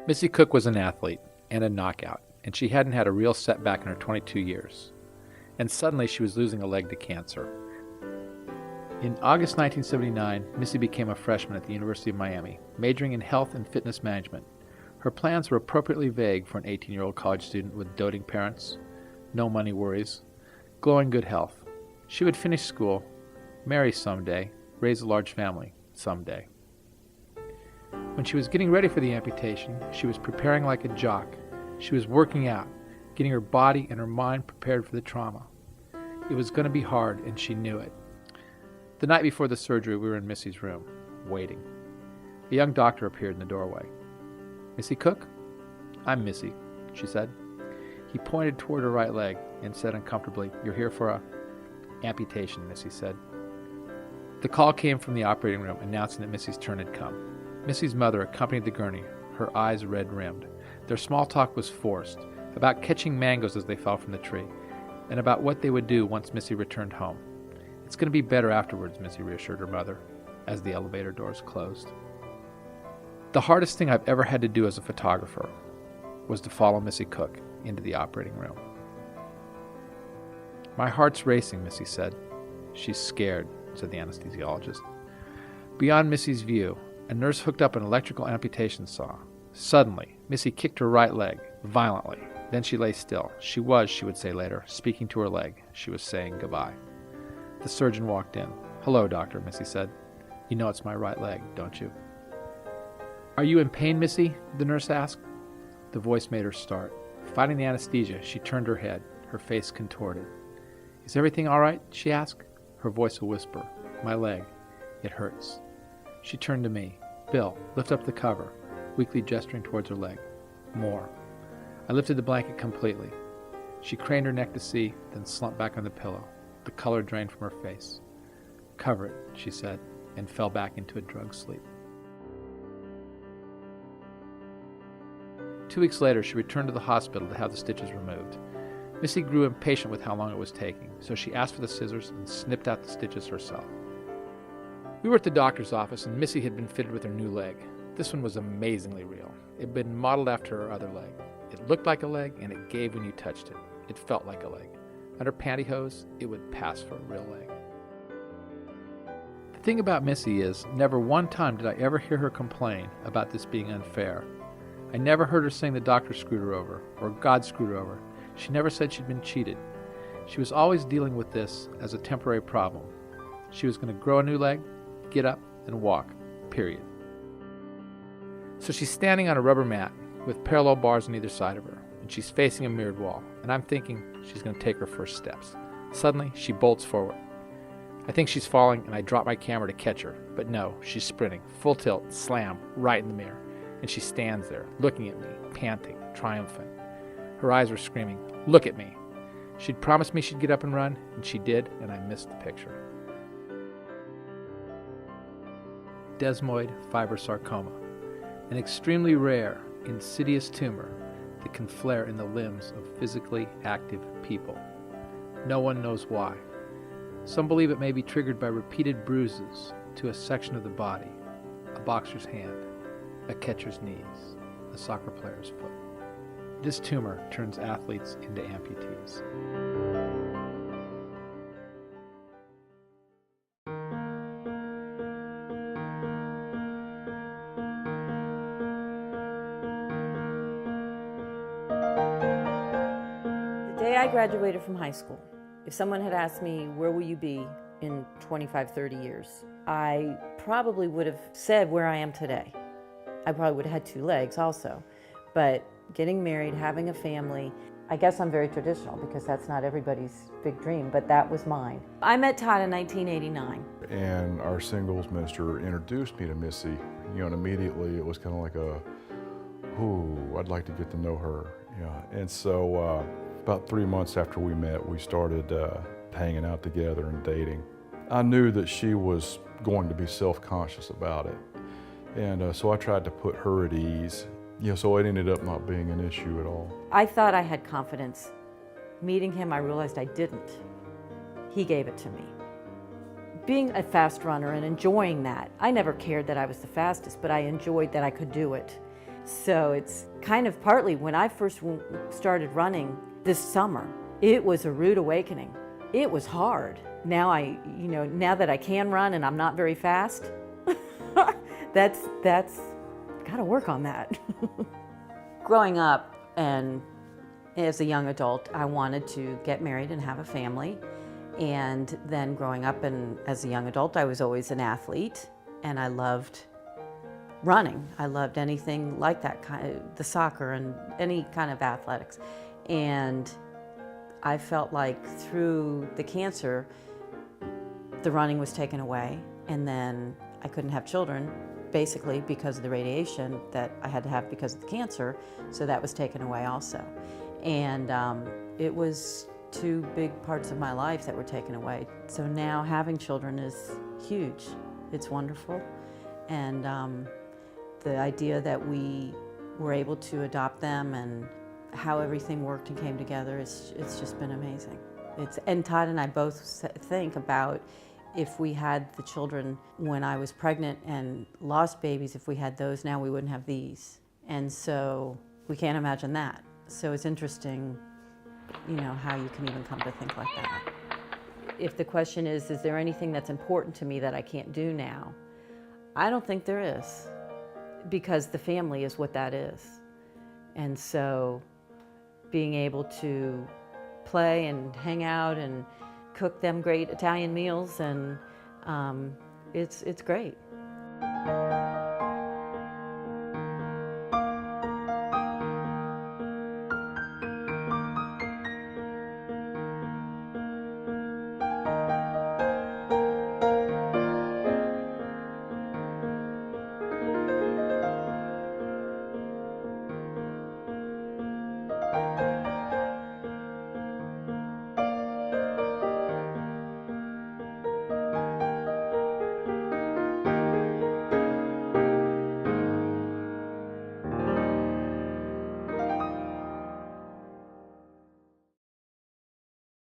Missy Koch was an athlete and a knockout, and she hadn't had a real setback in her 22 years. And suddenly she was losing a leg to cancer. In August 1979, Missy became a freshman at the University of Miami, majoring in health and fitness management. Her plans were appropriately vague for an 18-year-old college student with doting parents, no money worries, glowing good health. She would finish school, marry someday, raise a large family someday. When she was getting ready for the amputation, she was preparing like a jock. She was working out, getting her body and her mind prepared for the trauma. It was going to be hard, and she knew it. The night before the surgery, we were in Missy's room, waiting. A young doctor appeared in the doorway. "Missy Koch?" "I'm Missy," she said. He pointed toward her right leg and said uncomfortably, "You're here for a amputation," Missy said. The call came from the operating room announcing that Missy's turn had come. Missy's mother accompanied the gurney, her eyes red-rimmed. Their small talk was forced, about catching mangoes as they fell from the tree, and about what they would do once Missy returned home. "It's going to be better afterwards," Missy reassured her mother, as the elevator doors closed. The hardest thing I've ever had to do as a photographer was to follow Missy Koch into the operating room. "My heart's racing," Missy said. "She's scared," said the anesthesiologist. Beyond Missy's view, a nurse hooked up an electrical amputation saw. Suddenly, Missy kicked her right leg, violently. Then she lay still. She would say later, speaking to her leg. She was saying goodbye. The surgeon walked in. "Hello, doctor," Missy said. "You know it's my right leg, don't you?" "Are you in pain, Missy?" the nurse asked. The voice made her start. Fighting the anesthesia, she turned her head, her face contorted. "Is everything all right?" she asked, her voice a whisper. "My leg. It hurts." She turned to me. "Bill, lift up the cover," weakly gesturing towards her leg. "More." I lifted the blanket completely. She craned her neck to see, then slumped back on the pillow. The color drained from her face. "Cover it," she said, and fell back into a drugged sleep. 2 weeks later, she returned to the hospital to have the stitches removed. Missy grew impatient with how long it was taking, so she asked for the scissors and snipped out the stitches herself. We were at the doctor's office, and Missy had been fitted with her new leg. This one was amazingly real. It had been modeled after her other leg. It looked like a leg, and it gave when you touched it. It felt like a leg. Under pantyhose, it would pass for a real leg. The thing about Missy is, never one time did I ever hear her complain about this being unfair. I never heard her saying the doctor screwed her over, or God screwed her over. She never said she'd been cheated. She was always dealing with this as a temporary problem. She was going to grow a new leg, get up, and walk, period. So she's standing on a rubber mat with parallel bars on either side of her, and she's facing a mirrored wall, and I'm thinking she's going to take her first steps. Suddenly, she bolts forward. I think she's falling, and I drop my camera to catch her, but no, she's sprinting, full tilt, slam, right in the mirror, and she stands there, looking at me, panting, triumphant. Her eyes were screaming, "Look at me!" She'd promised me she'd get up and run, and she did, and I missed the picture. Desmoid fibrosarcoma, an extremely rare, insidious tumor that can flare in the limbs of physically active people. No one knows why. Some believe it may be triggered by repeated bruises to a section of the body, a boxer's hand, a catcher's knees, a soccer player's foot. This tumor turns athletes into amputees. The day I graduated from high school, if someone had asked me, where will you be in 25, 30 years, I probably would have said where I am today. I probably would have had 2 legs also, but getting married, having a family, I guess I'm very traditional because that's not everybody's big dream, but that was mine. I met Todd in 1989. And our singles minister introduced me to Missy, and immediately it was kind of like I'd like to get to know her. Yeah. And so about 3 months after we met, we started hanging out together and dating. I knew that she was going to be self-conscious about it. And so I tried to put her at ease. So it ended up not being an issue at all. I thought I had confidence. Meeting him, I realized I didn't. He gave it to me. Being a fast runner and enjoying that, I never cared that I was the fastest, but I enjoyed that I could do it. So it's kind of partly when I first started running this summer, it was a rude awakening. It was hard. Now now that I can run and I'm not very fast, that's gotta work on that. Growing up and as a young adult, I wanted to get married and have a family. And then growing up and as a young adult, I was always an athlete and I loved running. I loved anything like that the soccer and any kind of athletics. And I felt like through the cancer, the running was taken away, and then I couldn't have children, basically because of the radiation that I had to have because of the cancer, so that was taken away also. And it was two big parts of my life that were taken away. So now having children is huge. It's wonderful. And the idea that we were able to adopt them and how everything worked and came together, it's just been amazing. And Todd and I both think about if we had the children when I was pregnant and lost babies, if we had those now, we wouldn't have these. And so we can't imagine that. So it's interesting, how you can even come to think like that. If the question is there anything that's important to me that I can't do now? I don't think there is, because the family is what that is. And so being able to play and hang out and cook them great Italian meals, and it's great.